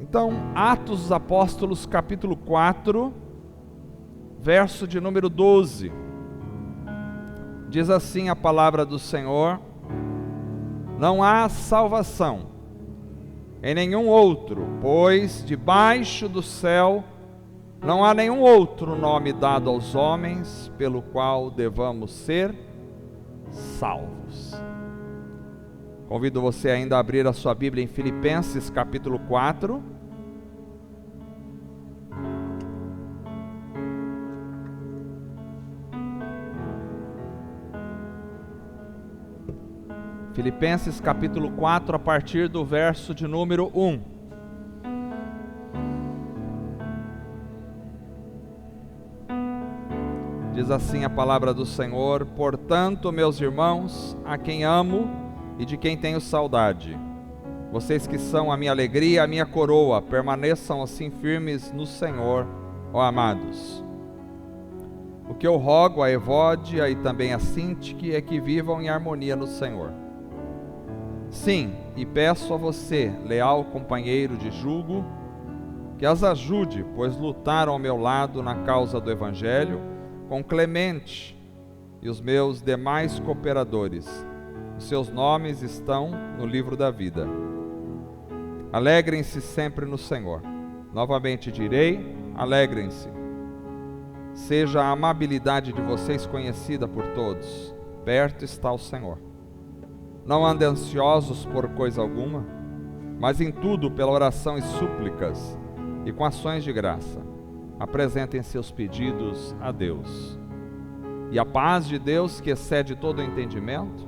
Então, Atos dos Apóstolos, capítulo 4, verso de número 12. Diz assim a palavra do Senhor: não há salvação em nenhum outro, pois debaixo do céu não há nenhum outro nome dado aos homens pelo qual devamos ser salvos. Convido você ainda a abrir a sua Bíblia em Filipenses capítulo 4. Filipenses capítulo 4, a partir do verso de número 1. Diz assim a palavra do Senhor: portanto, meus irmãos, a quem amo e de quem tenho saudade, vocês que são a minha alegria, a minha coroa, permaneçam assim firmes no Senhor, ó amados. O que eu rogo a Evódia e também a Sintique é que vivam em harmonia no Senhor. Sim, e peço a você, leal companheiro de jugo, que as ajude, pois lutaram ao meu lado na causa do Evangelho, com Clemente e os meus demais cooperadores. Os seus nomes estão no livro da vida. Alegrem-se sempre no Senhor. Novamente direi, alegrem-se. Seja a amabilidade de vocês conhecida por todos. Perto está o Senhor. Não andem ansiosos por coisa alguma, mas em tudo, pela oração e súplicas, e com ações de graça, apresentem seus pedidos a Deus. E a paz de Deus, que excede todo o entendimento,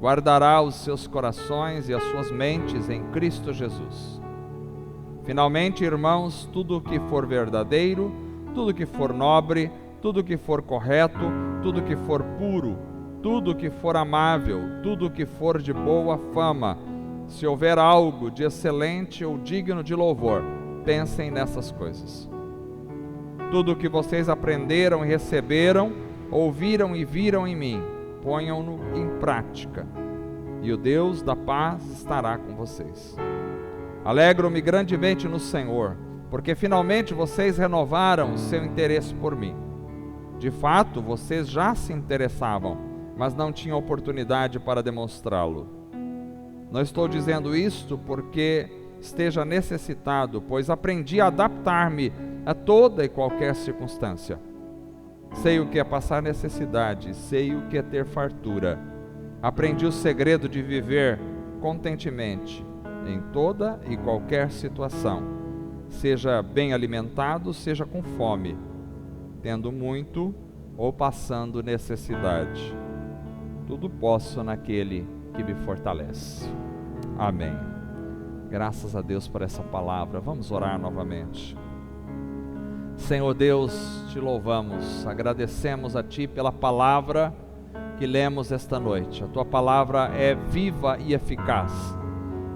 guardará os seus corações e as suas mentes em Cristo Jesus. Finalmente, irmãos, tudo o que for verdadeiro, tudo o que for nobre, tudo o que for correto, tudo o que for puro, tudo o que for amável, tudo o que for de boa fama, se houver algo de excelente ou digno de louvor, pensem nessas coisas. Tudo o que vocês aprenderam e receberam, ouviram e viram em mim, ponham-no em prática, e o Deus da paz estará com vocês. Alegro-me grandemente no Senhor, porque finalmente vocês renovaram o seu interesse por mim. De fato, vocês já se interessavam, mas não tinham oportunidade para demonstrá-lo. Não estou dizendo isto porque esteja necessitado, pois aprendi a adaptar-me a toda e qualquer circunstância. Sei o que é passar necessidade, sei o que é ter fartura. Aprendi o segredo de viver contentemente em toda e qualquer situação, seja bem alimentado, seja com fome, tendo muito ou passando necessidade. Tudo posso naquele que me fortalece. Amém. Graças a Deus por essa palavra. Vamos orar novamente. Senhor Deus, te louvamos, agradecemos a Ti pela palavra que lemos esta noite. A Tua palavra é viva e eficaz.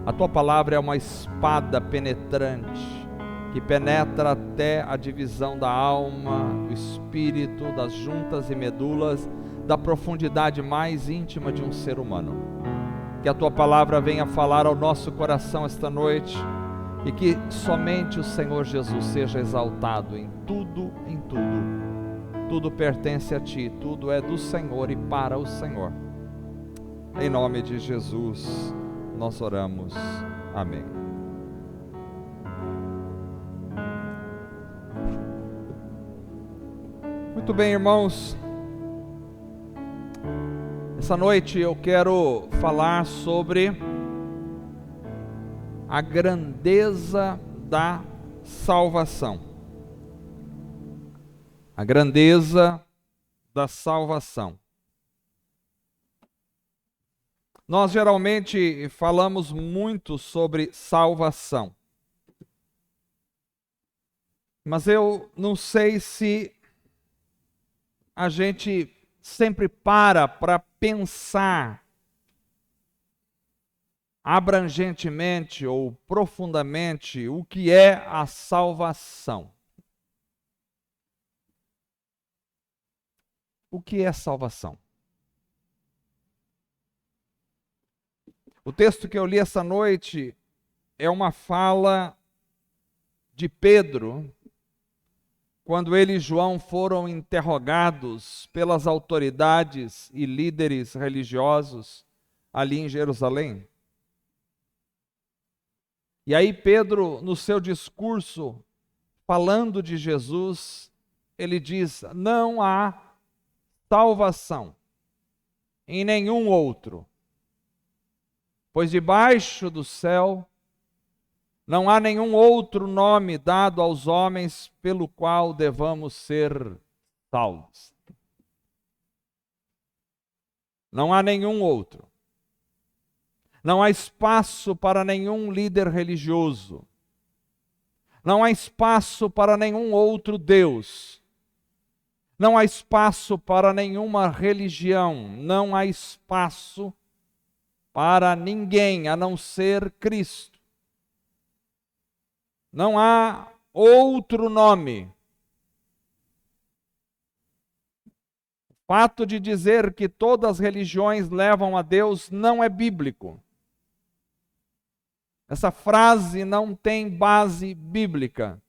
A Tua palavra é uma espada penetrante, que penetra até a divisão da alma, do espírito, das juntas e medulas, da profundidade mais íntima de um ser humano. Que a Tua palavra venha falar ao nosso coração esta noite, e que somente o Senhor Jesus seja exaltado em tudo, em tudo. Tudo pertence a Ti, tudo é do Senhor e para o Senhor. Em nome de Jesus, nós oramos. Amém. Muito bem, irmãos. Essa noite eu quero falar sobre a grandeza da salvação. A grandeza da salvação. Nós geralmente falamos muito sobre salvação, mas eu não sei se a gente sempre para pensar abrangentemente ou profundamente o que é a salvação. O que é salvação? O texto que eu li essa noite é uma fala de Pedro, quando ele e João foram interrogados pelas autoridades e líderes religiosos ali em Jerusalém? E aí Pedro, no seu discurso, falando de Jesus, ele diz: não há salvação em nenhum outro, pois debaixo do céu não há nenhum outro nome dado aos homens pelo qual devamos ser salvos. Não há nenhum outro. Não há espaço para nenhum líder religioso. Não há espaço para nenhum outro Deus. Não há espaço para nenhuma religião. Não há espaço para ninguém a não ser Cristo. Não há outro nome. O fato de dizer que todas as religiões levam a Deus não é bíblico. Essa frase não tem base bíblica.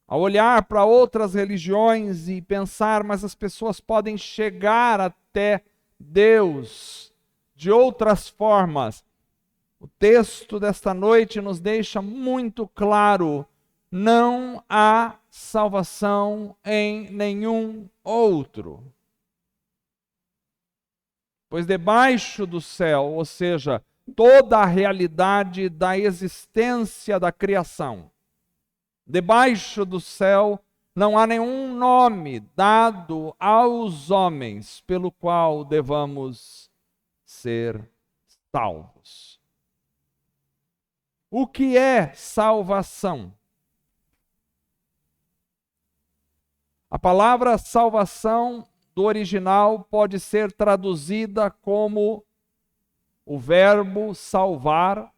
Ao olhar para outras religiões e pensar, mas as pessoas podem chegar até Deus de outras formas. O texto desta noite nos deixa muito claro: não há salvação em nenhum outro. Pois debaixo do céu, ou seja, toda a realidade da existência da criação, debaixo do céu não há nenhum nome dado aos homens pelo qual devamos ser salvos. O que é salvação? A palavra salvação do original pode ser traduzida como o verbo salvar,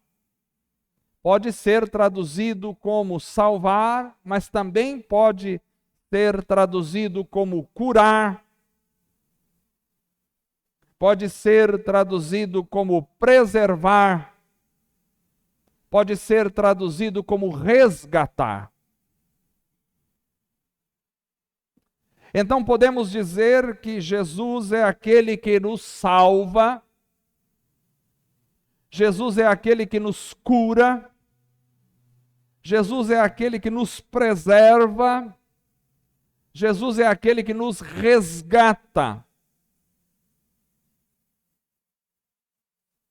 pode ser traduzido como salvar, mas também pode ser traduzido como curar, pode ser traduzido como preservar, pode ser traduzido como resgatar. Então podemos dizer que Jesus é aquele que nos salva, Jesus é aquele que nos cura, Jesus é aquele que nos preserva, Jesus é aquele que nos resgata.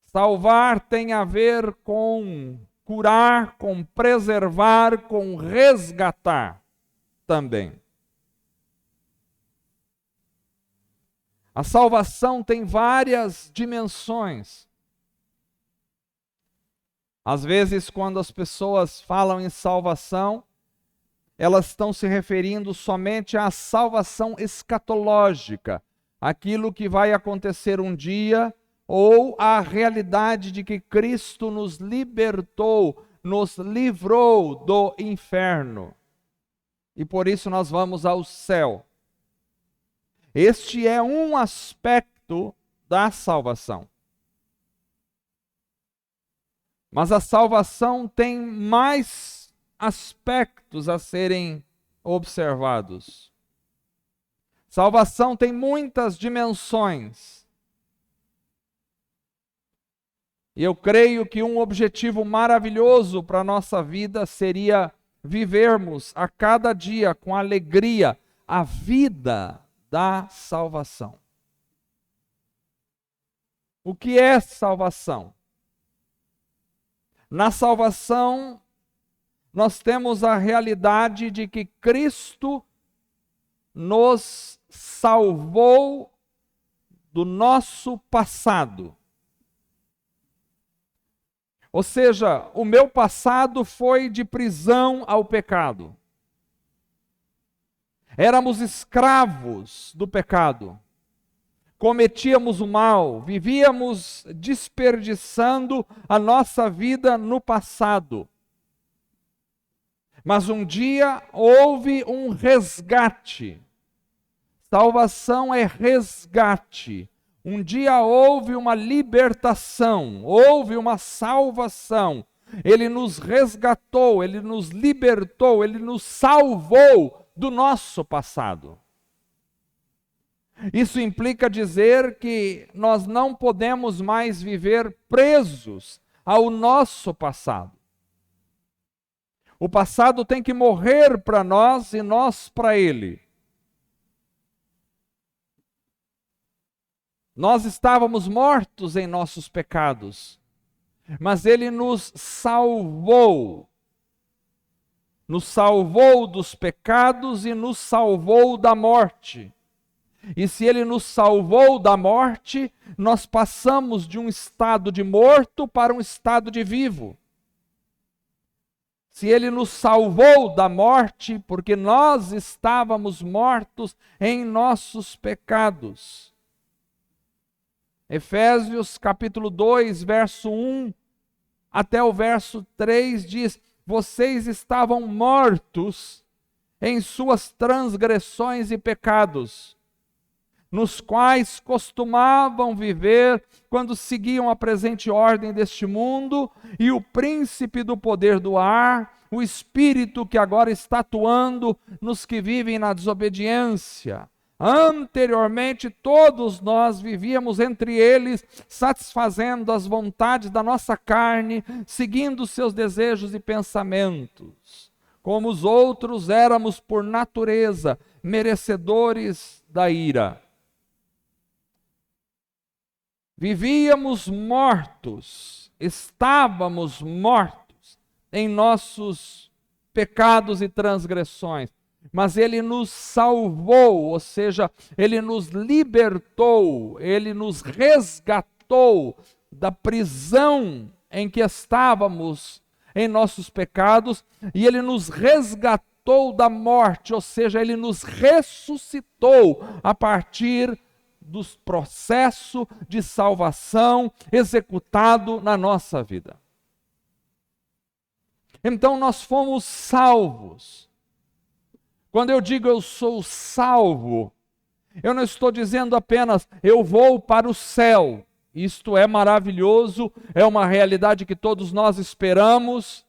Salvar tem a ver com curar, com preservar, com resgatar também. A salvação tem várias dimensões. Às vezes, quando as pessoas falam em salvação, elas estão se referindo somente à salvação escatológica, aquilo que vai acontecer um dia, ou à realidade de que Cristo nos libertou, nos livrou do inferno. E por isso nós vamos ao céu. Este é um aspecto da salvação. Mas a salvação tem mais aspectos a serem observados. Salvação tem muitas dimensões. E eu creio que um objetivo maravilhoso para a nossa vida seria vivermos a cada dia com alegria a vida da salvação. O que é salvação? Na salvação, nós temos a realidade de que Cristo nos salvou do nosso passado. Ou seja, o meu passado foi de prisão ao pecado. Éramos escravos do pecado. Cometíamos o mal, vivíamos desperdiçando a nossa vida no passado. Mas um dia houve um resgate. Salvação é resgate. Um dia houve uma libertação, houve uma salvação, Ele nos resgatou, Ele nos libertou, Ele nos salvou do nosso passado. Isso implica dizer que nós não podemos mais viver presos ao nosso passado. O passado tem que morrer para nós e nós para ele. Nós estávamos mortos em nossos pecados, mas Ele nos salvou. Nos salvou dos pecados e nos salvou da morte. E se Ele nos salvou da morte, nós passamos de um estado de morto para um estado de vivo. Se Ele nos salvou da morte, porque nós estávamos mortos em nossos pecados. Efésios capítulo 2, verso 1 até o verso 3 diz: vocês estavam mortos em suas transgressões e pecados, nos quais costumavam viver quando seguiam a presente ordem deste mundo e o príncipe do poder do ar, o espírito que agora está atuando nos que vivem na desobediência. Anteriormente, todos nós vivíamos entre eles, satisfazendo as vontades da nossa carne, seguindo seus desejos e pensamentos. Como os outros, éramos por natureza merecedores da ira. Vivíamos mortos, estávamos mortos em nossos pecados e transgressões. Mas Ele nos salvou, ou seja, Ele nos libertou, Ele nos resgatou da prisão em que estávamos em nossos pecados, e Ele nos resgatou da morte, ou seja, Ele nos ressuscitou a partir do processo de salvação executado na nossa vida. Então nós fomos salvos. Quando eu digo eu sou salvo, eu não estou dizendo apenas eu vou para o céu. Isto é maravilhoso, é uma realidade que todos nós esperamos.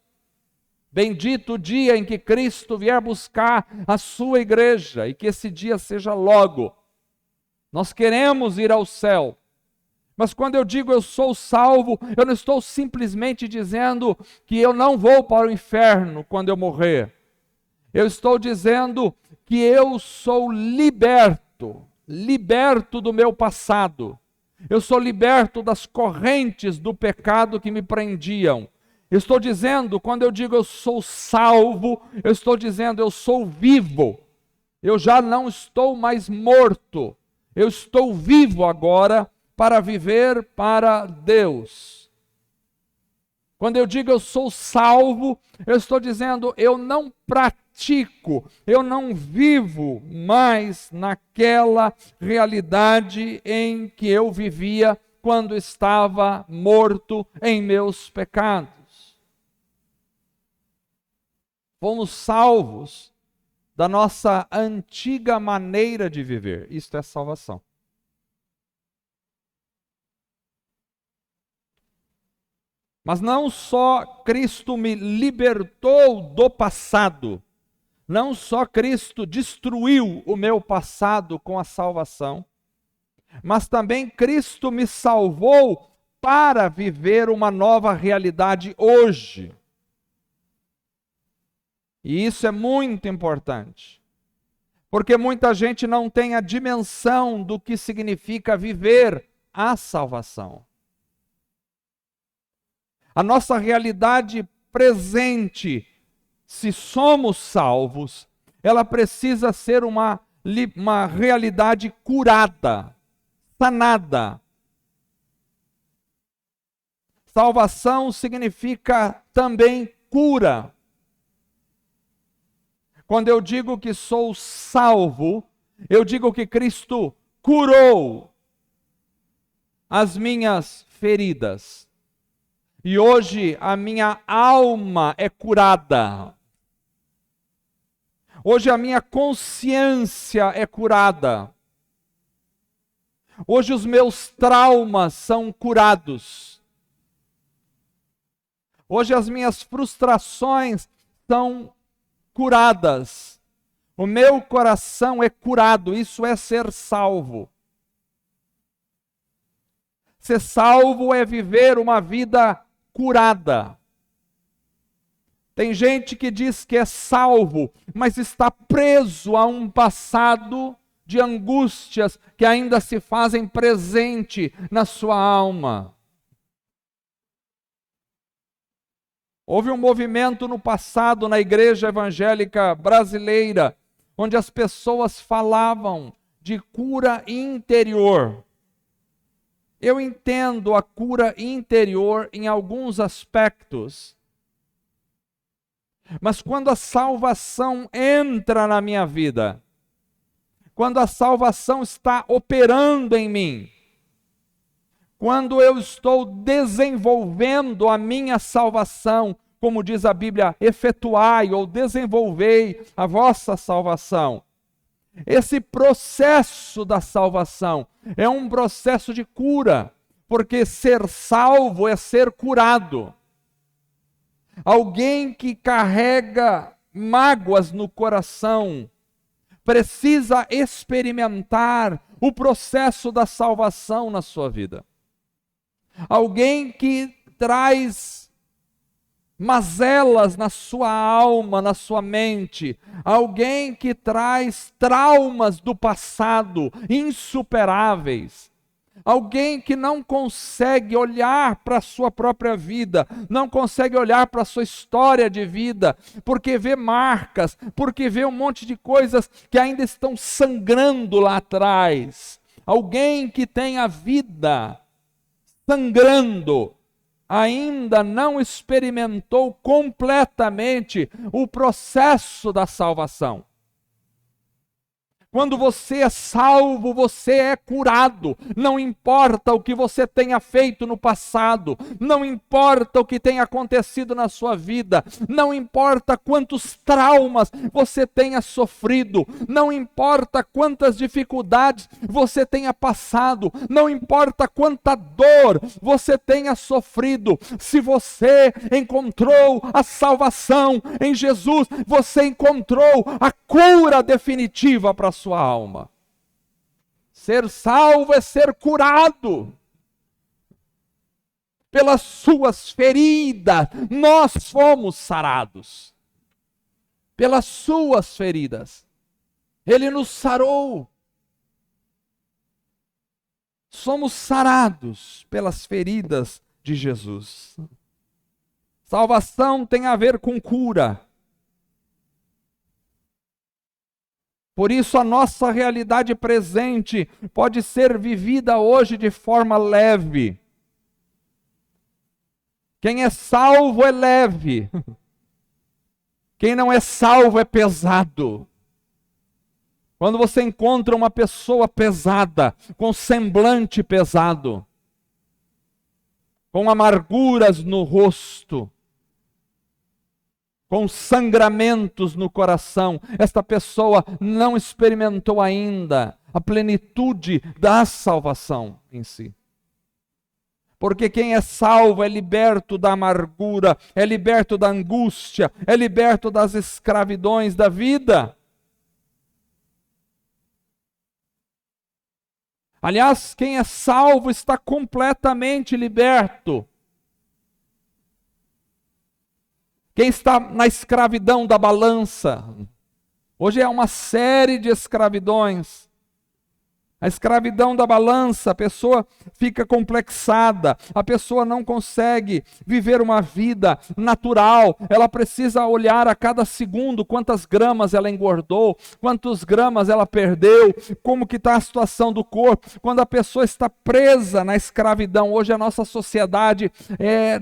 Bendito o dia em que Cristo vier buscar a sua igreja e que esse dia seja logo. Nós queremos ir ao céu. Mas quando eu digo eu sou salvo, eu não estou simplesmente dizendo que eu não vou para o inferno quando eu morrer. Eu estou dizendo que eu sou liberto do meu passado. Eu sou liberto das correntes do pecado que me prendiam. Eu estou dizendo, quando eu digo eu sou salvo, eu estou dizendo eu sou vivo. Eu já não estou mais morto. Eu estou vivo agora para viver para Deus. Quando eu digo eu sou salvo, eu estou dizendo eu não pratico, eu não vivo mais naquela realidade em que eu vivia quando estava morto em meus pecados. Fomos salvos da nossa antiga maneira de viver. Isto é salvação. Mas não só Cristo me libertou do passado, não só Cristo destruiu o meu passado com a salvação, mas também Cristo me salvou para viver uma nova realidade hoje. E isso é muito importante, porque muita gente não tem a dimensão do que significa viver a salvação. A nossa realidade presente, se somos salvos, ela precisa ser uma realidade curada, sanada. Salvação significa também cura. Quando eu digo que sou salvo, eu digo que Cristo curou as minhas feridas. E hoje a minha alma é curada. Hoje a minha consciência é curada. Hoje os meus traumas são curados. Hoje as minhas frustrações são curadas. O meu coração é curado. Isso é ser salvo. Ser salvo é viver uma vida curada. Tem gente que diz que é salvo, mas está preso a um passado de angústias que ainda se fazem presente na sua alma. Houve um movimento no passado na igreja evangélica brasileira, onde as pessoas falavam de cura interior. Eu entendo a cura interior em alguns aspectos. Mas quando a salvação entra na minha vida, quando a salvação está operando em mim, quando eu estou desenvolvendo a minha salvação, como diz a Bíblia, efetuai ou desenvolvei a vossa salvação. Esse processo da salvação é um processo de cura, porque ser salvo é ser curado. Alguém que carrega mágoas no coração precisa experimentar o processo da salvação na sua vida. Alguém que traz mazelas na sua alma, na sua mente. Alguém que traz traumas do passado insuperáveis. Alguém que não consegue olhar para a sua própria vida, não consegue olhar para a sua história de vida, porque vê marcas, porque vê um monte de coisas que ainda estão sangrando lá atrás. Alguém que tem a vida sangrando, ainda não experimentou completamente o processo da salvação. Quando você é salvo, você é curado. Não importa o que você tenha feito no passado, não importa o que tenha acontecido na sua vida, não importa quantos traumas você tenha sofrido, não importa quantas dificuldades você tenha passado, não importa quanta dor você tenha sofrido. Se você encontrou a salvação em Jesus, você encontrou a cura definitiva para a sua alma. Ser salvo é ser curado. Pelas suas feridas, nós fomos sarados. Pelas suas feridas, Ele nos sarou. Somos sarados pelas feridas de Jesus. Salvação tem a ver com cura. Por isso a nossa realidade presente pode ser vivida hoje de forma leve. Quem é salvo é leve. Quem não é salvo é pesado. Quando você encontra uma pessoa pesada, com semblante pesado, com amarguras no rosto, com sangramentos no coração, esta pessoa não experimentou ainda a plenitude da salvação em si. Porque quem é salvo é liberto da amargura, é liberto da angústia, é liberto das escravidões da vida. Aliás, quem é salvo está completamente liberto. Quem está na escravidão da balança, hoje é uma série de escravidões. A escravidão da balança, a pessoa fica complexada, a pessoa não consegue viver uma vida natural, ela precisa olhar a cada segundo quantas gramas ela engordou, quantos gramas ela perdeu, como que está a situação do corpo. Quando a pessoa está presa na escravidão, hoje a nossa sociedade,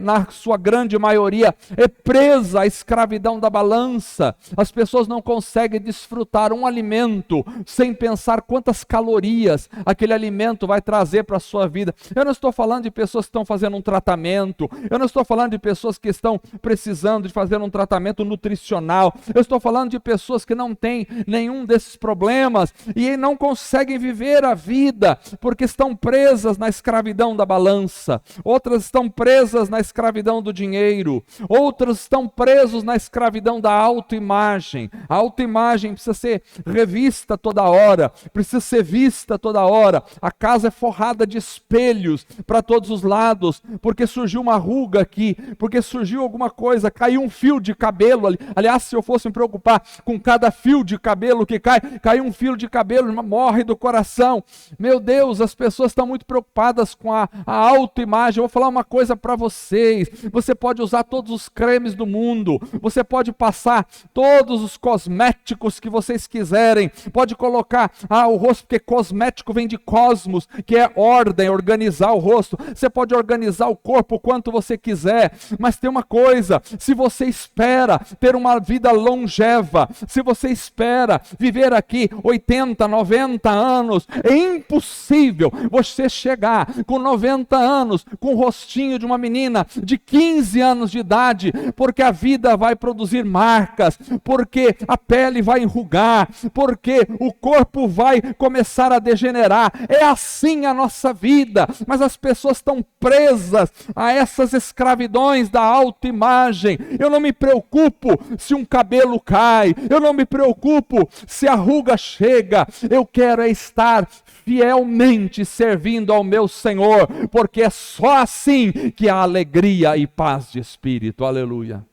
na sua grande maioria, é presa à escravidão da balança. As pessoas não conseguem desfrutar um alimento sem pensar quantas calorias alegrias aquele alimento vai trazer para a sua vida. Eu não estou falando de pessoas que estão fazendo um tratamento, eu não estou falando de pessoas que estão precisando de fazer um tratamento nutricional, eu estou falando de pessoas que não têm nenhum desses problemas e não conseguem viver a vida porque estão presas na escravidão da balança, outras estão presas na escravidão do dinheiro, outros estão presos na escravidão da autoimagem. A autoimagem precisa ser revista toda hora, precisa ser vista toda hora. A casa é forrada de espelhos para todos os lados, porque surgiu uma ruga aqui, porque surgiu alguma coisa, caiu um fio de cabelo ali. Aliás, se eu fosse me preocupar com cada fio de cabelo que cai um fio de cabelo, morre do coração. Meu Deus, as pessoas estão muito preocupadas com a autoimagem. Eu vou falar uma coisa para vocês: você pode usar todos os cremes do mundo, você pode passar todos os cosméticos que vocês quiserem, pode colocar o rosto, porque cosmético vem de cosmos, que é ordem, organizar o rosto. Você pode organizar o corpo o quanto você quiser, mas tem uma coisa: se você espera ter uma vida longeva, se você espera viver aqui 80, 90 anos, é impossível você chegar com 90 anos com o rostinho de uma menina de 15 anos de idade, porque a vida vai produzir marcas, porque a pele vai enrugar, porque o corpo vai começar a degenerar. É assim a nossa vida, mas as pessoas estão presas a essas escravidões da autoimagem. Eu não me preocupo se um cabelo cai, eu não me preocupo se a ruga chega, eu quero é estar fielmente servindo ao meu Senhor, porque é só assim que há alegria e paz de espírito. Aleluia.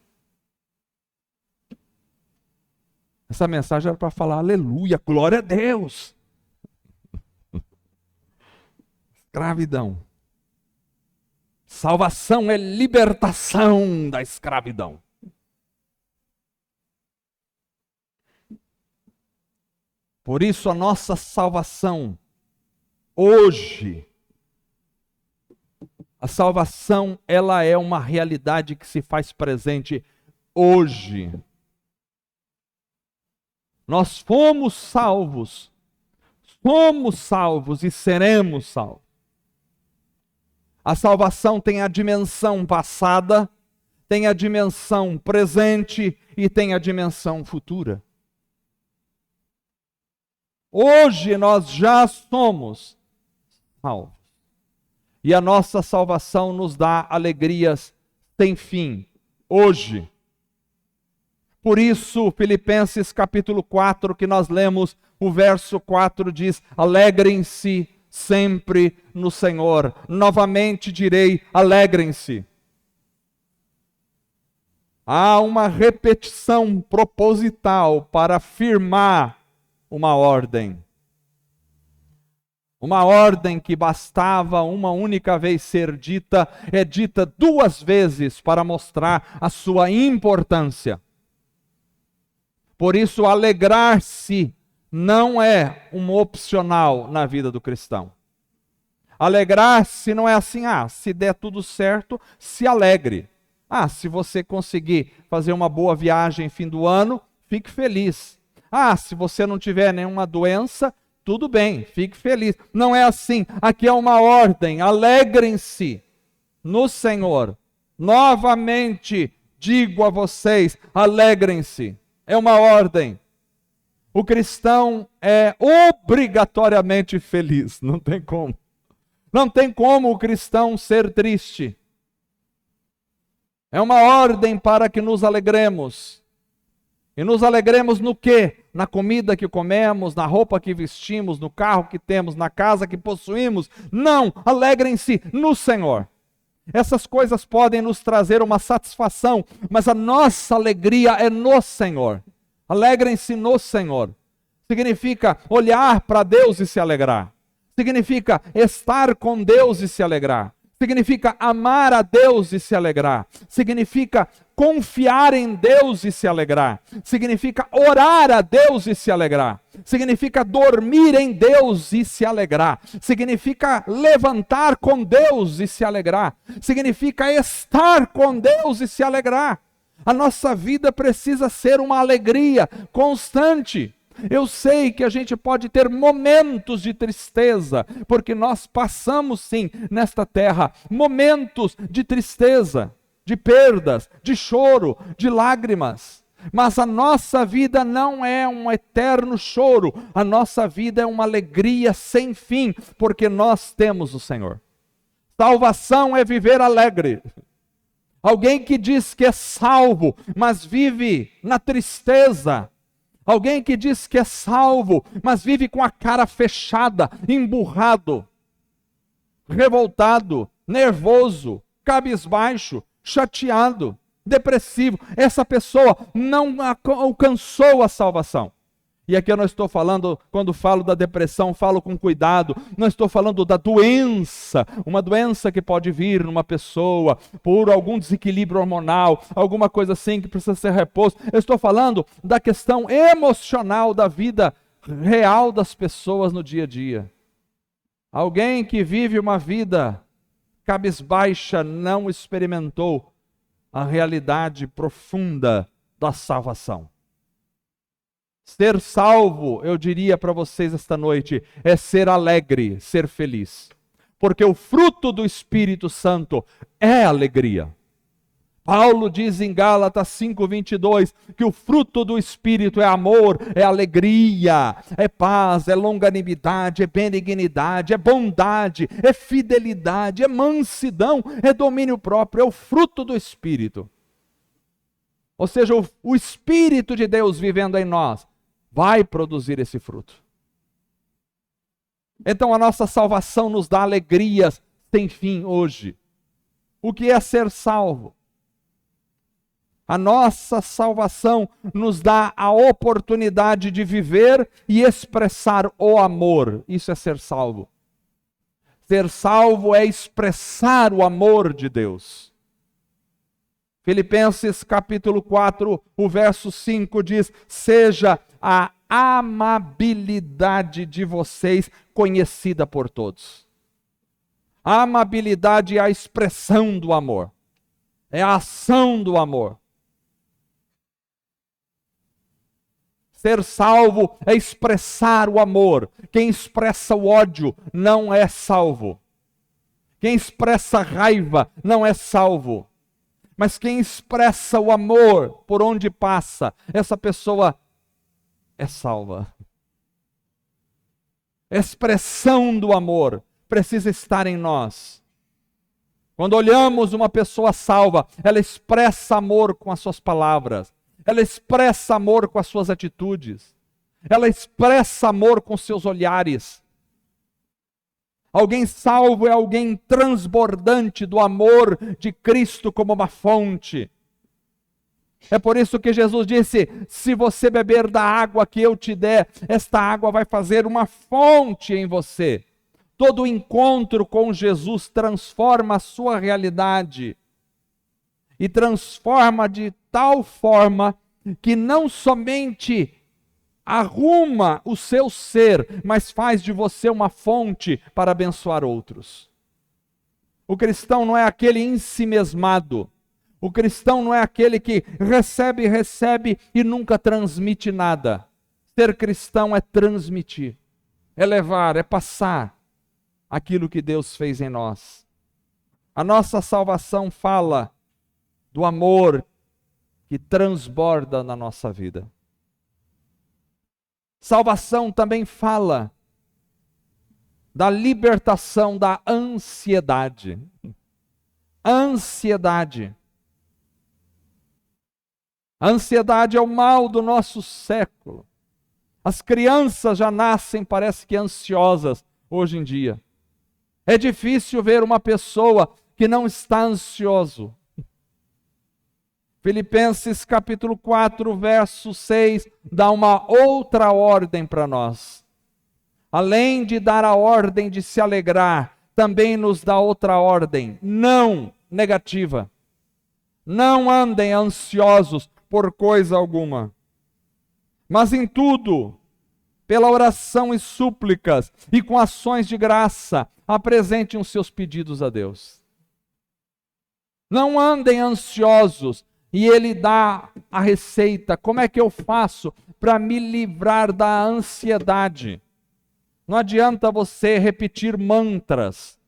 Essa mensagem era para falar aleluia, glória a Deus. Escravidão. Salvação é libertação da escravidão. Por isso a nossa salvação hoje, a salvação, ela é uma realidade que se faz presente hoje. Nós fomos salvos e seremos salvos. A salvação tem a dimensão passada, tem a dimensão presente e tem a dimensão futura. Hoje nós já somos salvos. E a nossa salvação nos dá alegrias sem fim, hoje. Por isso, Filipenses capítulo 4, que nós lemos, o verso 4 diz: alegrem-se sempre no Senhor. Novamente direi, alegrem-se. Há uma repetição proposital para afirmar uma ordem. Uma ordem que bastava uma única vez ser dita, é dita duas vezes para mostrar a sua importância. Por isso, alegrar-se não é um opcional na vida do cristão. Alegrar-se não é assim, se der tudo certo, se alegre. Se você conseguir fazer uma boa viagem fim do ano, fique feliz. Se você não tiver nenhuma doença, tudo bem, fique feliz. Não é assim. Aqui é uma ordem. Alegrem-se no Senhor. Novamente digo a vocês, alegrem-se. É uma ordem. O cristão é obrigatoriamente feliz. Não tem como. Não tem como o cristão ser triste. É uma ordem para que nos alegremos. E nos alegremos no quê? Na comida que comemos, na roupa que vestimos, no carro que temos, na casa que possuímos. Não, alegrem-se no Senhor. Essas coisas podem nos trazer uma satisfação, mas a nossa alegria é no Senhor. Alegrem-se no Senhor. Significa olhar para Deus e se alegrar. Significa estar com Deus e se alegrar. Significa amar a Deus e se alegrar. Significa confiar em Deus e se alegrar. Significa orar a Deus e se alegrar. Significa dormir em Deus e se alegrar. Significa levantar com Deus e se alegrar. Significa estar com Deus e se alegrar. A nossa vida precisa ser uma alegria constante. Eu sei que a gente pode ter momentos de tristeza, porque nós passamos sim nesta terra momentos de tristeza, de perdas, de choro, de lágrimas. Mas a nossa vida não é um eterno choro, a nossa vida é uma alegria sem fim, porque nós temos o Senhor. Salvação é viver alegre. Alguém que diz que é salvo, mas vive na tristeza. Alguém que diz que é salvo, mas vive com a cara fechada, emburrado, revoltado, nervoso, cabisbaixo, chateado, depressivo. Essa pessoa não alcançou a salvação. E aqui eu não estou falando, quando falo da depressão, falo com cuidado, não estou falando da doença, uma doença que pode vir numa pessoa por algum desequilíbrio hormonal, alguma coisa assim que precisa ser reposto. Eu estou falando da questão emocional da vida real das pessoas no dia a dia. Alguém que vive uma vida cabisbaixa não experimentou a realidade profunda da salvação. Ser salvo, eu diria para vocês esta noite, é ser alegre, ser feliz. Porque o fruto do Espírito Santo é alegria. Paulo diz em Gálatas 5:22 que o fruto do Espírito é amor, é alegria, é paz, é longanimidade, é benignidade, é bondade, é fidelidade, é mansidão, é domínio próprio, é o fruto do Espírito. Ou seja, o Espírito de Deus vivendo em nós vai produzir esse fruto. Então a nossa salvação nos dá alegrias sem fim hoje. O que é ser salvo? A nossa salvação nos dá a oportunidade de viver e expressar o amor. Isso é ser salvo. Ser salvo é expressar o amor de Deus. Filipenses capítulo 4, o verso 5 diz: seja a amabilidade de vocês conhecida por todos. A amabilidade é a expressão do amor. É a ação do amor. Ser salvo é expressar o amor. Quem expressa o ódio não é salvo. Quem expressa raiva não é salvo. Mas quem expressa o amor por onde passa, essa pessoa é salva. A expressão do amor precisa estar em nós. Quando olhamos uma pessoa salva, ela expressa amor com as suas palavras. Ela expressa amor com as suas atitudes. Ela expressa amor com seus olhares. Alguém salvo é alguém transbordante do amor de Cristo como uma fonte. É por isso que Jesus disse: se você beber da água que eu te der, esta água vai fazer uma fonte em você. Todo encontro com Jesus transforma a sua realidade. E transforma de tal forma que não somente arruma o seu ser, mas faz de você uma fonte para abençoar outros. O cristão não é aquele ensimesmado. O cristão não é aquele que recebe e nunca transmite nada. Ser cristão é transmitir, é levar, é passar aquilo que Deus fez em nós. A nossa salvação fala do amor que transborda na nossa vida. Salvação também fala da libertação da ansiedade. Ansiedade. A ansiedade é o mal do nosso século. As crianças já nascem, parece que ansiosas hoje em dia. É difícil ver uma pessoa que não está ansioso. Filipenses capítulo 4, verso 6, dá uma outra ordem para nós. Além de dar a ordem de se alegrar, também nos dá outra ordem, não negativa. Não andem ansiosos por coisa alguma, mas em tudo, pela oração e súplicas e com ações de graça, apresentem os seus pedidos a Deus. Não andem ansiosos. E ele dá a receita. Como é que eu faço para me livrar da ansiedade? Não adianta você repetir mantras.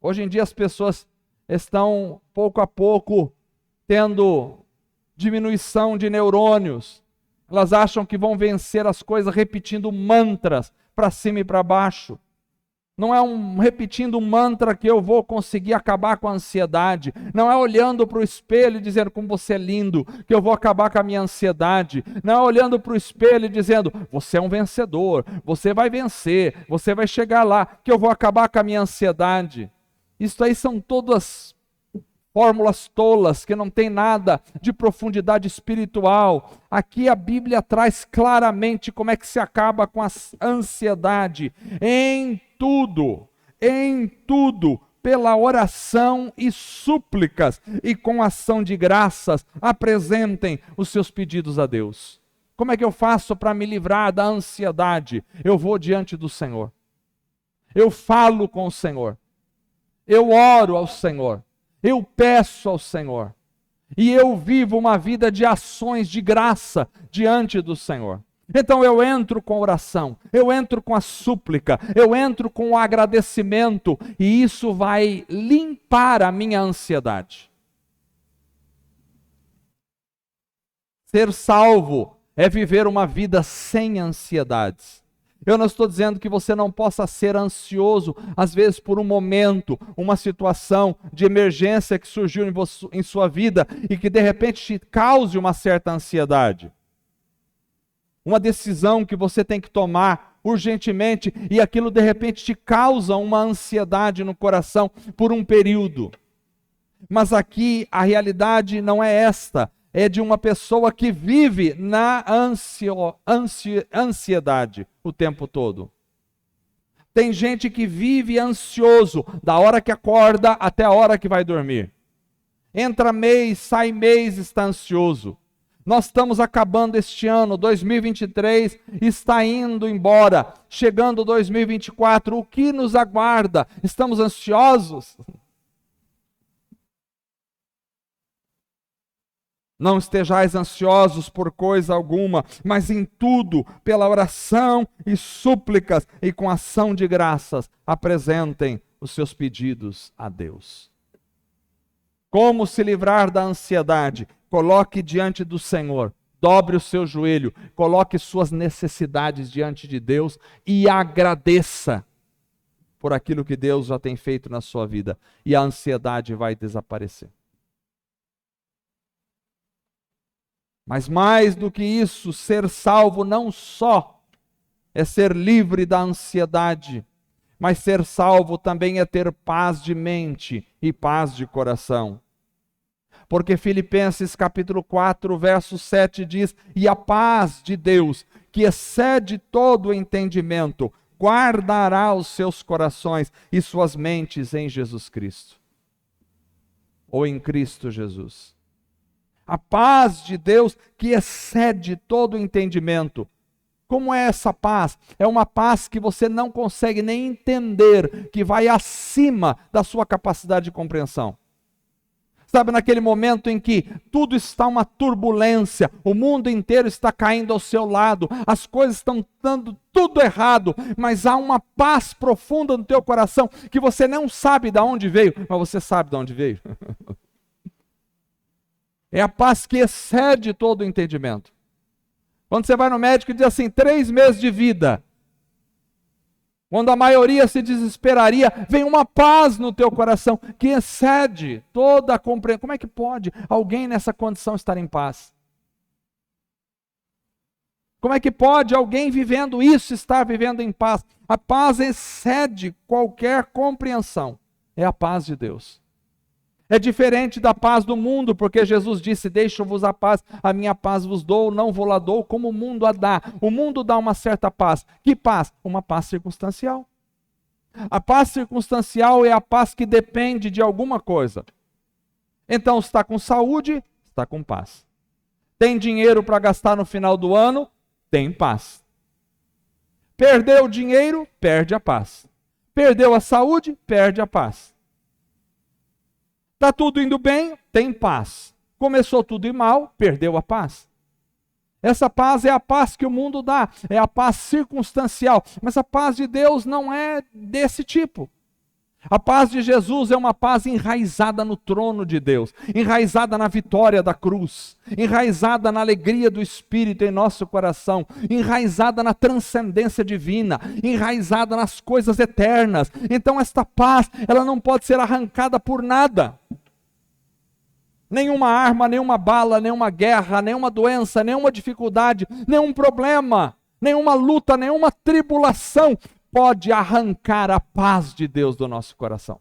Hoje em dia as pessoas estão, pouco a pouco, tendo diminuição de neurônios. Elas acham que vão vencer as coisas repetindo mantras para cima e para baixo. Não é repetindo um mantra que eu vou conseguir acabar com a ansiedade. Não é olhando para o espelho e dizendo como você é lindo, que eu vou acabar com a minha ansiedade. Não é olhando para o espelho e dizendo, você é um vencedor, você vai vencer, você vai chegar lá, que eu vou acabar com a minha ansiedade. Isso aí são todas fórmulas tolas, que não tem nada de profundidade espiritual. Aqui a Bíblia traz claramente como é que se acaba com a ansiedade. Em tudo, pela oração e súplicas, e com ação de graças, apresentem os seus pedidos a Deus. Como é que eu faço para me livrar da ansiedade? Eu vou diante do Senhor. Eu falo com o Senhor. Eu oro ao Senhor. Eu peço ao Senhor. E eu vivo uma vida de ações de graça diante do Senhor. Então eu entro com oração, eu entro com a súplica, eu entro com o agradecimento, e isso vai limpar a minha ansiedade. Ser salvo é viver uma vida sem ansiedades. Eu não estou dizendo que você não possa ser ansioso, às vezes por um momento, uma situação de emergência que surgiu em sua vida e que de repente te cause uma certa ansiedade. Uma decisão que você tem que tomar urgentemente e aquilo de repente te causa uma ansiedade no coração por um período. Mas aqui a realidade não é esta, é de uma pessoa que vive na ansiedade o tempo todo. Tem gente que vive ansioso da hora que acorda até a hora que vai dormir. Entra mês, sai mês, está ansioso. Nós estamos acabando este ano, 2023 está indo embora, chegando 2024, o que nos aguarda? Estamos ansiosos? Não estejais ansiosos por coisa alguma, mas em tudo, pela oração e súplicas e com ação de graças, apresentem os seus pedidos a Deus. Como se livrar da ansiedade? Coloque diante do Senhor, dobre o seu joelho, coloque suas necessidades diante de Deus e agradeça por aquilo que Deus já tem feito na sua vida, e a ansiedade vai desaparecer. Mas mais do que isso, ser salvo não só é ser livre da ansiedade, mas ser salvo também é ter paz de mente e paz de coração. Porque Filipenses capítulo 4, verso 7 diz, e a paz de Deus, que excede todo o entendimento, guardará os seus corações e suas mentes em Jesus Cristo. Ou em Cristo Jesus. A paz de Deus que excede todo o entendimento. Como é essa paz? É uma paz que você não consegue nem entender, que vai acima da sua capacidade de compreensão. Sabe, naquele momento em que tudo está uma turbulência, o mundo inteiro está caindo ao seu lado, as coisas estão dando tudo errado, mas há uma paz profunda no teu coração, que você não sabe de onde veio, mas você sabe de onde veio. É a paz que excede todo o entendimento. Quando você vai no médico e diz assim, 3 meses de vida, quando a maioria se desesperaria, vem uma paz no teu coração que excede toda a compreensão. Como é que pode alguém nessa condição estar em paz? Como é que pode alguém vivendo isso estar vivendo em paz? A paz excede qualquer compreensão. É a paz de Deus. É diferente da paz do mundo, porque Jesus disse, deixo-vos a paz, a minha paz vos dou, não vou lá dou, como o mundo a dá. O mundo dá uma certa paz. Que paz? Uma paz circunstancial. A paz circunstancial é a paz que depende de alguma coisa. Então, está com saúde, está com paz. Tem dinheiro para gastar no final do ano, tem paz. Perdeu o dinheiro, perde a paz. Perdeu a saúde, perde a paz. Está tudo indo bem, tem paz. Começou tudo mal, perdeu a paz. Essa paz é a paz que o mundo dá, é a paz circunstancial, mas a paz de Deus não é desse tipo. A paz de Jesus é uma paz enraizada no trono de Deus, enraizada na vitória da cruz, enraizada na alegria do Espírito em nosso coração, enraizada na transcendência divina, enraizada nas coisas eternas. Então esta paz, ela não pode ser arrancada por nada. Nenhuma arma, nenhuma bala, nenhuma guerra, nenhuma doença, nenhuma dificuldade, nenhum problema, nenhuma luta, nenhuma tribulação pode arrancar a paz de Deus do nosso coração.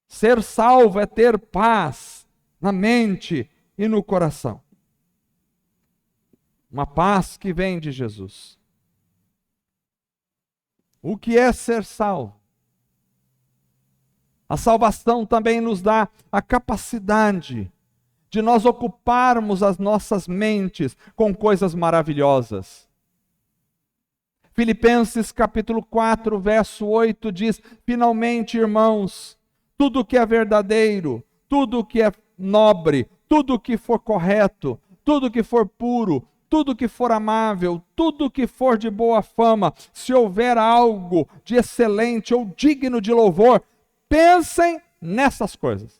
Ser salvo é ter paz na mente e no coração. Uma paz que vem de Jesus. O que é ser salvo? A salvação também nos dá a capacidade de nós ocuparmos as nossas mentes com coisas maravilhosas. Filipenses capítulo 4, verso 8 diz: finalmente, irmãos, tudo que é verdadeiro, tudo que é nobre, tudo que for correto, tudo que for puro, tudo que for amável, tudo que for de boa fama, se houver algo de excelente ou digno de louvor, pensem nessas coisas.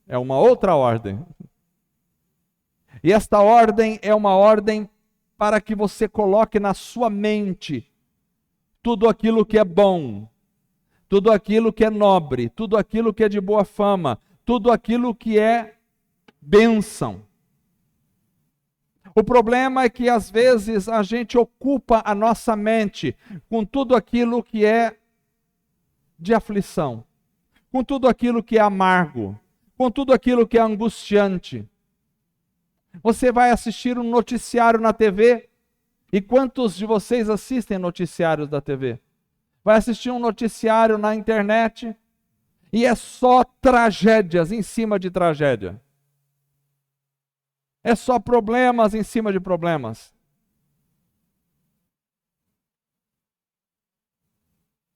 É uma outra ordem. E esta ordem é uma ordem para que você coloque na sua mente tudo aquilo que é bom, tudo aquilo que é nobre, tudo aquilo que é de boa fama, tudo aquilo que é bênção. O problema é que às vezes a gente ocupa a nossa mente com tudo aquilo que é de aflição, com tudo aquilo que é amargo, com tudo aquilo que é angustiante. Você vai assistir um noticiário na TV, e quantos de vocês assistem noticiários da TV? Vai assistir um noticiário na internet, e é só tragédias em cima de tragédia. É só problemas em cima de problemas.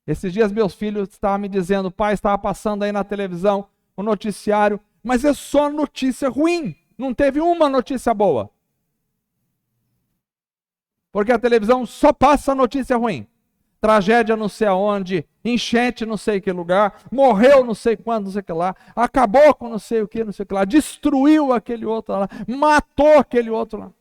Esses dias meus filhos estavam me dizendo: pai, estava passando aí na televisão o noticiário, mas é só notícia ruim, não teve uma notícia boa. Porque a televisão só passa notícia ruim. Tragédia não sei aonde, enchente não sei que lugar, morreu não sei quando, não sei que lá, acabou com não sei o que lá, destruiu aquele outro lá, matou aquele outro lá.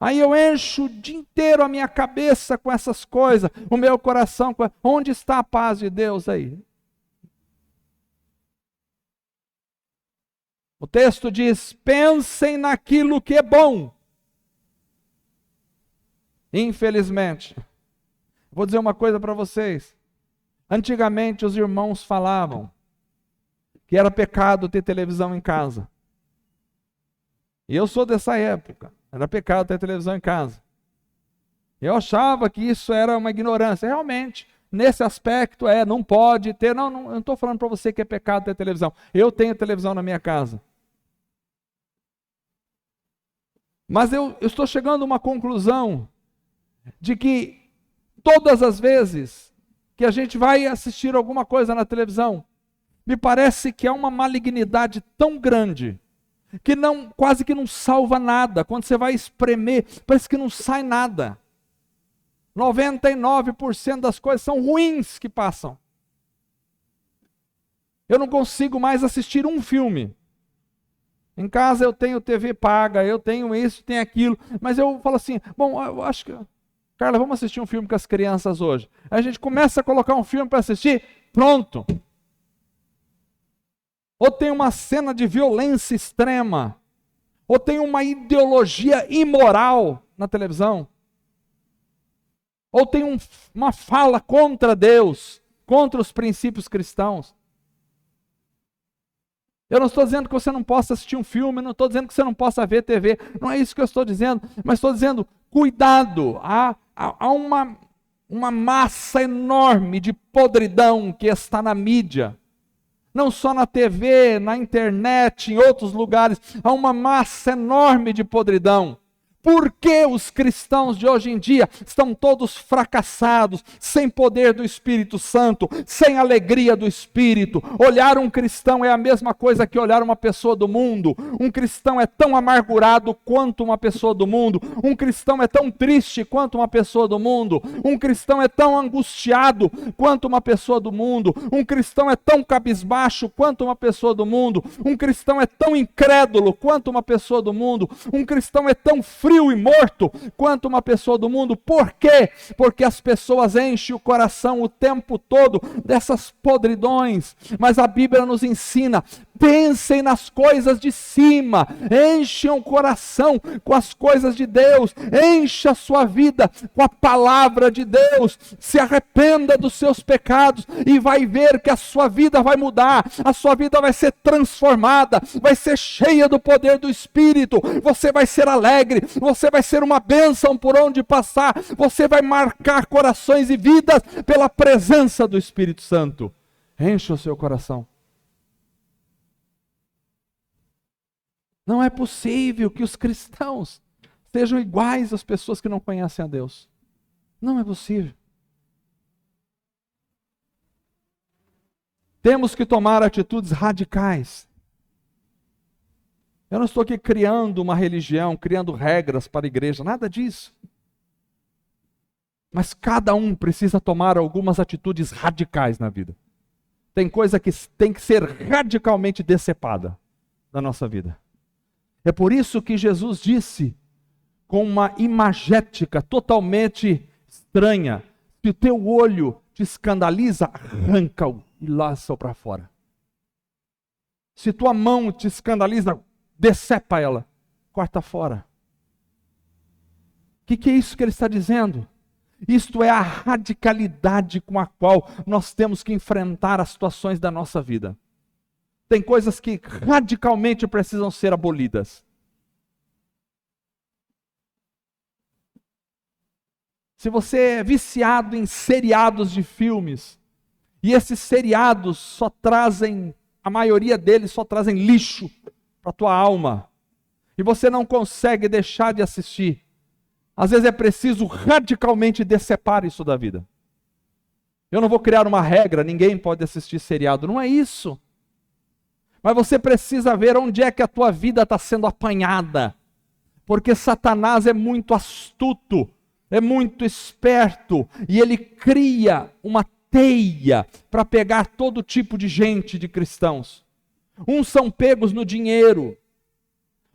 Aí eu encho o dia inteiro a minha cabeça com essas coisas, o meu coração, onde está a paz de Deus aí? O texto diz: pensem naquilo que é bom. Infelizmente, vou dizer uma coisa para vocês. Antigamente os irmãos falavam que era pecado ter televisão em casa. E eu sou dessa época. Era pecado ter televisão em casa. Eu achava que isso era uma ignorância. Realmente, nesse aspecto não pode ter. Não, eu não estou falando para você que é pecado ter televisão. Eu tenho televisão na minha casa. Mas eu estou chegando a uma conclusão de que todas as vezes que a gente vai assistir alguma coisa na televisão, me parece que é uma malignidade tão grande que quase que não salva nada. Quando você vai espremer, parece que não sai nada. 99% das coisas são ruins que passam. Eu não consigo mais assistir um filme. Em casa eu tenho TV paga, eu tenho isso, tenho aquilo, mas eu falo assim: bom, eu acho que, Carla, vamos assistir um filme com as crianças hoje. Aí a gente começa a colocar um filme para assistir, pronto. Ou tem uma cena de violência extrema, ou tem uma ideologia imoral na televisão, ou tem uma fala contra Deus, contra os princípios cristãos. Eu não estou dizendo que você não possa assistir um filme, não estou dizendo que você não possa ver TV, não é isso que eu estou dizendo, mas estou dizendo: cuidado, há uma massa enorme de podridão que está na mídia. Não só na TV, na internet, em outros lugares, há uma massa enorme de podridão. Por que os cristãos de hoje em dia estão todos fracassados, sem poder do Espírito Santo, sem alegria do Espírito? Olhar um cristão é a mesma coisa que olhar uma pessoa do mundo. Um cristão é tão amargurado quanto uma pessoa do mundo. Um cristão é tão triste quanto uma pessoa do mundo. Um cristão é tão angustiado quanto uma pessoa do mundo. Um cristão é tão cabisbaixo quanto uma pessoa do mundo. Um cristão é tão incrédulo quanto uma pessoa do mundo. Um cristão é tão frio e morto quanto uma pessoa do mundo. Por quê? Porque as pessoas enchem o coração o tempo todo dessas podridões, mas a Bíblia nos ensina: pensem nas coisas de cima, enchem o coração com as coisas de Deus, encha a sua vida com a palavra de Deus, se arrependa dos seus pecados e vai ver que a sua vida vai mudar, a sua vida vai ser transformada, vai ser cheia do poder do Espírito, você vai ser alegre, você vai ser uma bênção por onde passar, você vai marcar corações e vidas pela presença do Espírito Santo. Encha o seu coração. Não é possível que os cristãos sejam iguais às pessoas que não conhecem a Deus. Não é possível. Temos que tomar atitudes radicais. Eu não estou aqui criando uma religião, criando regras para a igreja, nada disso. Mas cada um precisa tomar algumas atitudes radicais na vida. Tem coisa que tem que ser radicalmente decepada da nossa vida. É por isso que Jesus disse, com uma imagética totalmente estranha: se o teu olho te escandaliza, arranca-o e lança-o para fora. Se tua mão te escandaliza, decepa ela, corta fora. O que é isso que ele está dizendo? Isto é a radicalidade com a qual nós temos que enfrentar as situações da nossa vida. Tem coisas que radicalmente precisam ser abolidas. Se você é viciado em seriados de filmes, e esses seriados só trazem, a maioria deles só trazem lixo para a tua alma, e você não consegue deixar de assistir, às vezes é preciso radicalmente decepar isso da vida. Eu não vou criar uma regra, ninguém pode assistir seriado, não é isso. Mas você precisa ver onde é que a tua vida está sendo apanhada, porque Satanás é muito astuto, é muito esperto, e ele cria uma teia para pegar todo tipo de gente, de cristãos. Uns são pegos no dinheiro,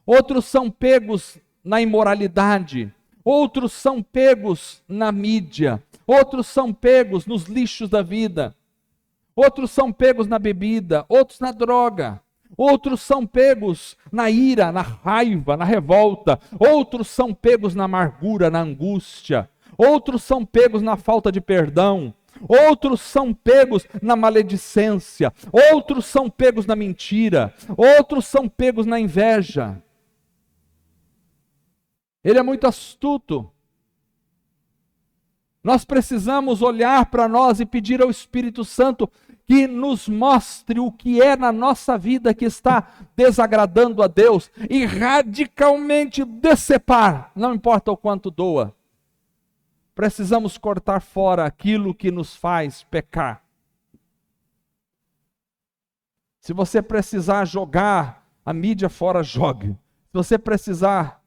outros são pegos na imoralidade, outros são pegos na mídia, outros são pegos nos lixos da vida, outros são pegos na bebida, outros na droga, outros são pegos na ira, na raiva, na revolta, outros são pegos na amargura, na angústia, outros são pegos na falta de perdão, outros são pegos na maledicência, outros são pegos na mentira, outros são pegos na inveja. Ele é muito astuto. Nós precisamos olhar para nós e pedir ao Espírito Santo que nos mostre o que é na nossa vida que está desagradando a Deus e radicalmente decepar, não importa o quanto doa. Precisamos cortar fora aquilo que nos faz pecar. Se você precisar jogar a mídia fora, jogue. Se você precisar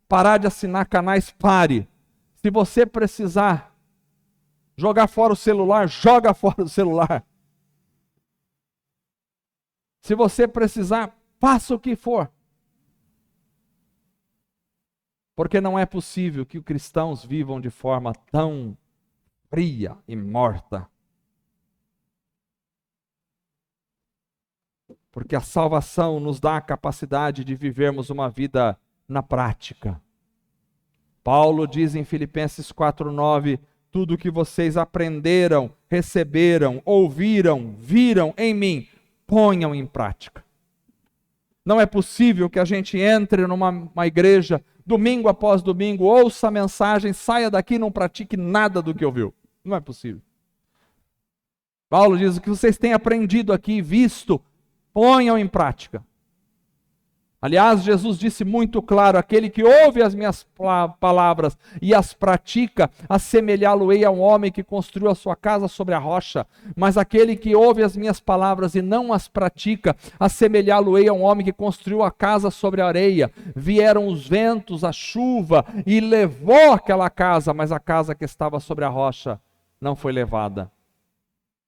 parar de assinar canais, pare. Se você precisar jogar fora o celular, joga fora o celular. Se você precisar, faça o que for. Porque não é possível que os cristãos vivam de forma tão fria e morta. Porque a salvação nos dá a capacidade de vivermos uma vida na prática. Paulo diz em Filipenses 4:9, tudo que vocês aprenderam, receberam, ouviram, viram em mim, ponham em prática. Não é possível que a gente entre numa igreja, domingo após domingo, ouça a mensagem, saia daqui e não pratique nada do que ouviu. Não é possível. Paulo diz, o que vocês têm aprendido aqui, visto, ponham em prática. Aliás, Jesus disse muito claro: aquele que ouve as minhas palavras e as pratica, assemelhá-lo-ei a um homem que construiu a sua casa sobre a rocha. Mas aquele que ouve as minhas palavras e não as pratica, assemelhá-lo-ei a um homem que construiu a casa sobre a areia. Vieram os ventos, a chuva, e levou aquela casa, mas a casa que estava sobre a rocha não foi levada.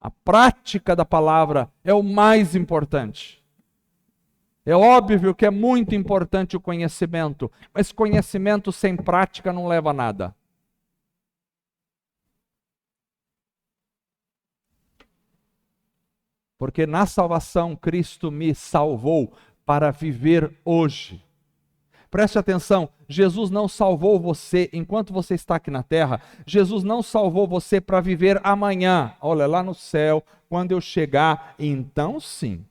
A prática da palavra é o mais importante. É óbvio que é muito importante o conhecimento, mas conhecimento sem prática não leva a nada. Porque na salvação Cristo me salvou para viver hoje. Preste atenção, Jesus não salvou você enquanto você está aqui na terra. Jesus não salvou você para viver amanhã. Olha, lá no céu, quando eu chegar, então sim.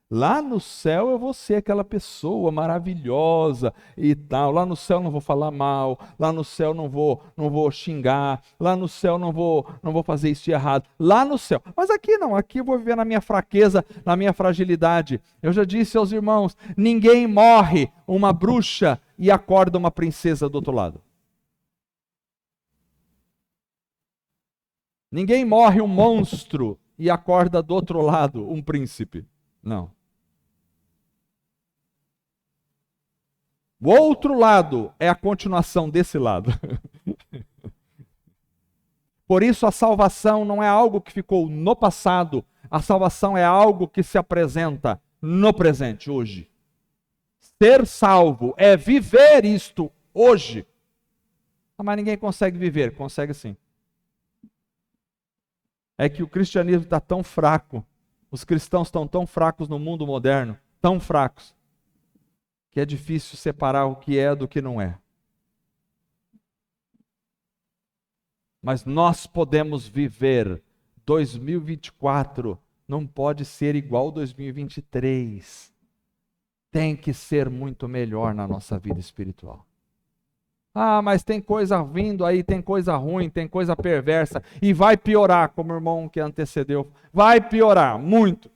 Lá no céu eu vou ser aquela pessoa maravilhosa e tal. Lá no céu não vou falar mal. Lá no céu não vou xingar. Lá no céu não vou fazer isso de errado. Lá no céu. Mas aqui não. Aqui eu vou viver na minha fraqueza, na minha fragilidade. Eu já disse aos irmãos: ninguém morre uma bruxa e acorda uma princesa do outro lado. Ninguém morre um monstro e acorda do outro lado um príncipe. Não. O outro lado é a continuação desse lado. Por isso a salvação não é algo que ficou no passado, a salvação é algo que se apresenta no presente, hoje. Ser salvo é viver isto hoje. Mas ninguém consegue viver, consegue sim. É que o cristianismo está tão fraco, os cristãos estão tão fracos no mundo moderno, tão fracos, que é difícil separar o que é do que não é. Mas nós podemos viver 2024, não pode ser igual 2023. Tem que ser muito melhor na nossa vida espiritual. Ah, mas tem coisa vindo aí, tem coisa ruim, tem coisa perversa, e vai piorar, como o irmão que antecedeu. Vai piorar, muito.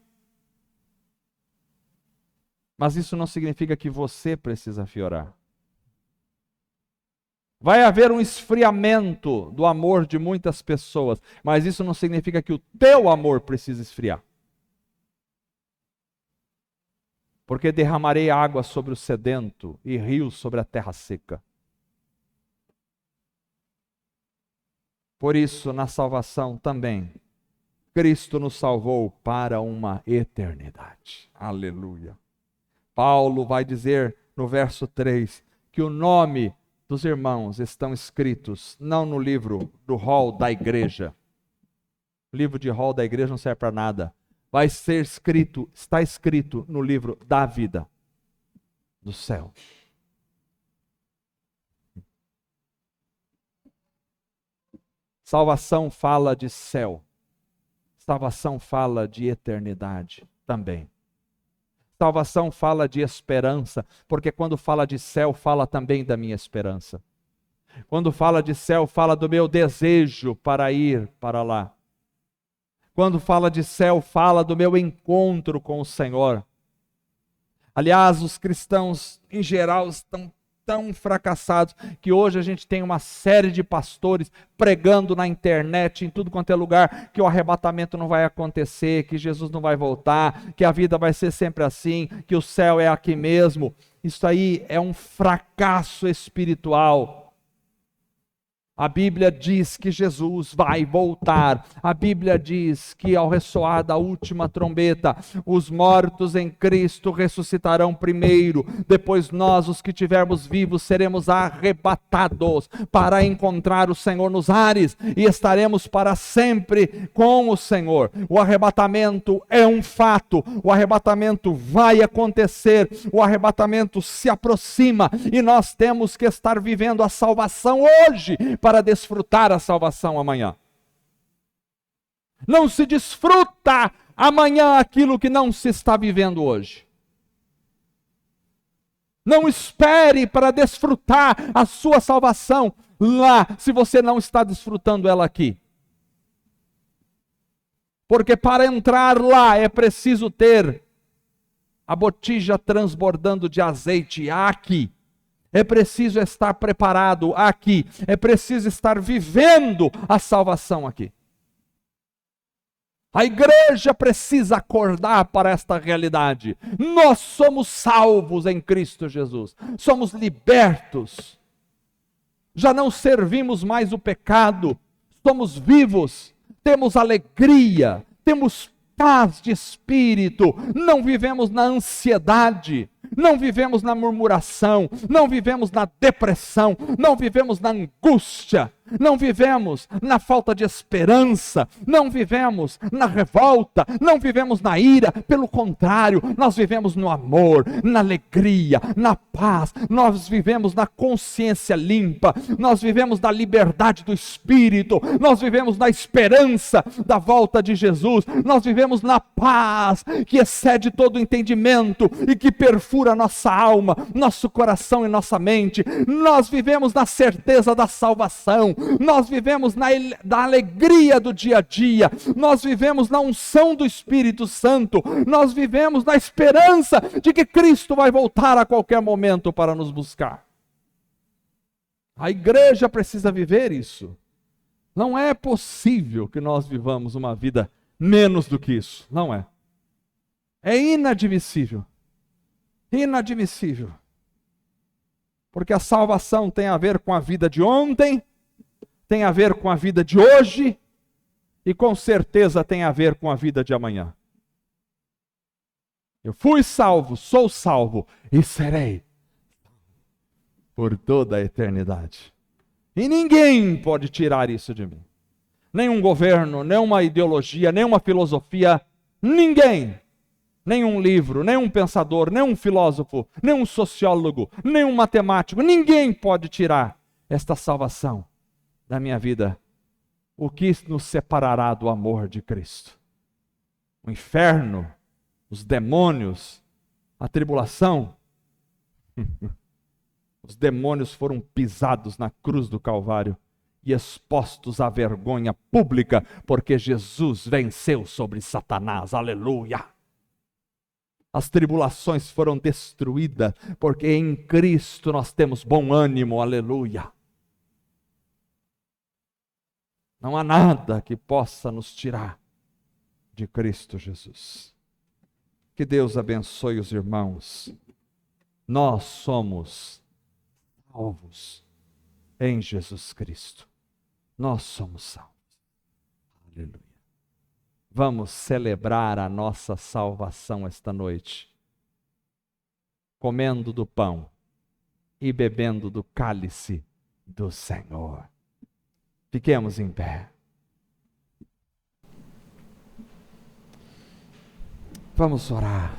Mas isso não significa que você precisa piorar. Vai haver um esfriamento do amor de muitas pessoas, mas isso não significa que o teu amor precisa esfriar. Porque derramarei água sobre o sedento e rios sobre a terra seca. Por isso, na salvação também, Cristo nos salvou para uma eternidade. Aleluia. Paulo vai dizer no verso 3 que o nome dos irmãos estão escritos não no livro do rol da igreja. O livro de rol da igreja não serve para nada. Vai ser escrito, está escrito no livro da vida, do céu. Salvação fala de céu. Salvação fala de eternidade também. Salvação fala de esperança, porque quando fala de céu, fala também da minha esperança. Quando fala de céu, fala do meu desejo para ir para lá. Quando fala de céu, fala do meu encontro com o Senhor. Aliás, os cristãos em geral estão tão fracassados que hoje a gente tem uma série de pastores pregando na internet, em tudo quanto é lugar, que o arrebatamento não vai acontecer, que Jesus não vai voltar, que a vida vai ser sempre assim, que o céu é aqui mesmo. Isso aí é um fracasso espiritual. A Bíblia diz que Jesus vai voltar. A Bíblia diz que ao ressoar da última trombeta, os mortos em Cristo ressuscitarão primeiro. Depois nós, os que tivermos vivos, seremos arrebatados para encontrar o Senhor nos ares e estaremos para sempre com o Senhor. O arrebatamento é um fato. O arrebatamento vai acontecer. O arrebatamento se aproxima e nós temos que estar vivendo a salvação hoje para desfrutar a salvação amanhã. Não se desfruta amanhã aquilo que não se está vivendo hoje. Não espere para desfrutar a sua salvação lá, se você não está desfrutando ela aqui. Porque para entrar lá é preciso ter a botija transbordando de azeite aqui. É preciso estar preparado aqui. É preciso estar vivendo a salvação aqui. A igreja precisa acordar para esta realidade. Nós somos salvos em Cristo Jesus. Somos libertos. Já não servimos mais o pecado. Somos vivos. Temos alegria. Temos paz de espírito. Não vivemos na ansiedade. Não vivemos na murmuração, não vivemos na depressão, não vivemos na angústia, não vivemos na falta de esperança, não vivemos na revolta, não vivemos na ira. Pelo contrário, nós vivemos no amor, na alegria, na paz, nós vivemos na consciência limpa, nós vivemos na liberdade do Espírito, nós vivemos na esperança da volta de Jesus, nós vivemos na paz que excede todo entendimento e que perfura nossa alma, nosso coração e nossa mente. Nós vivemos na certeza da salvação, nós vivemos na alegria do dia a dia, nós vivemos na unção do Espírito Santo, nós vivemos na esperança de que Cristo vai voltar a qualquer momento para nos buscar. A igreja precisa viver isso. Não é possível que nós vivamos uma vida menos do que isso, não é. É inadmissível. Inadmissível. Porque a salvação tem a ver com a vida de ontem, tem a ver com a vida de hoje e com certeza tem a ver com a vida de amanhã. Eu fui salvo, sou salvo e serei por toda a eternidade. E ninguém pode tirar isso de mim. Nenhum governo, nenhuma ideologia, nenhuma filosofia, ninguém. Nenhum livro, nenhum pensador, nenhum filósofo, nenhum sociólogo, nenhum matemático, ninguém pode tirar esta salvação da minha vida. O que nos separará do amor de Cristo? O inferno, os demônios, a tribulação. Os demônios foram pisados na cruz do Calvário e expostos à vergonha pública, porque Jesus venceu sobre Satanás. Aleluia! As tribulações foram destruídas, porque em Cristo nós temos bom ânimo, aleluia. Não há nada que possa nos tirar de Cristo Jesus. Que Deus abençoe os irmãos. Nós somos salvos em Jesus Cristo. Nós somos salvos. Aleluia. Vamos celebrar a nossa salvação esta noite, comendo do pão e bebendo do cálice do Senhor. Fiquemos em pé. Vamos orar.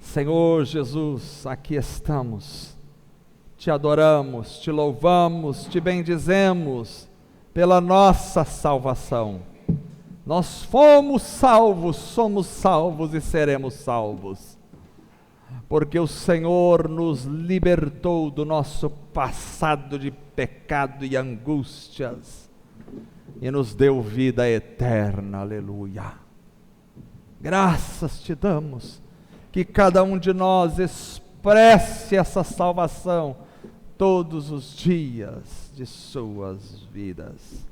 Senhor Jesus, aqui estamos. Te adoramos, te louvamos, te bendizemos pela nossa salvação. Nós fomos salvos, somos salvos e seremos salvos, porque o Senhor nos libertou do nosso passado de pecado e angústias e nos deu vida eterna, aleluia. Graças te damos, que cada um de nós expresse essa salvação todos os dias de suas vidas.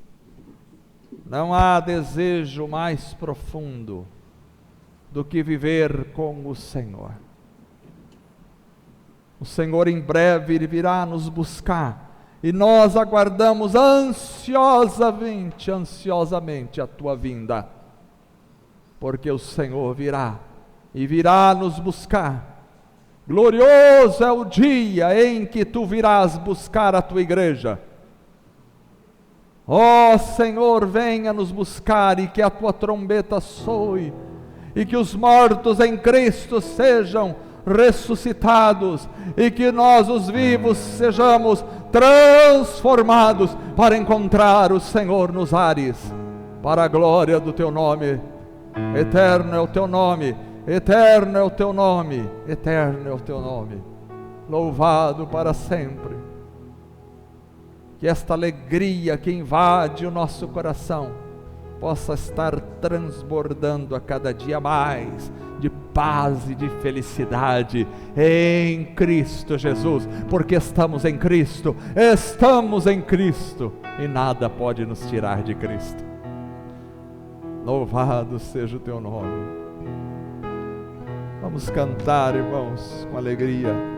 Não há desejo mais profundo do que viver com o Senhor. O Senhor em breve virá nos buscar e nós aguardamos ansiosamente a tua vinda, porque o Senhor virá e virá nos buscar. Glorioso é o dia em que tu virás buscar a tua igreja. Ó Senhor, venha nos buscar e que a tua trombeta soe, e que os mortos em Cristo sejam ressuscitados, e que nós os vivos sejamos transformados para encontrar o Senhor nos ares, para a glória do teu nome. Eterno é o teu nome. Eterno é o teu nome, eterno é o teu nome, louvado para sempre. Que esta alegria que invade o nosso coração possa estar transbordando a cada dia mais de paz e de felicidade em Cristo Jesus, porque estamos em Cristo e nada pode nos tirar de Cristo. Louvado seja o teu nome. Vamos cantar, irmãos, com alegria.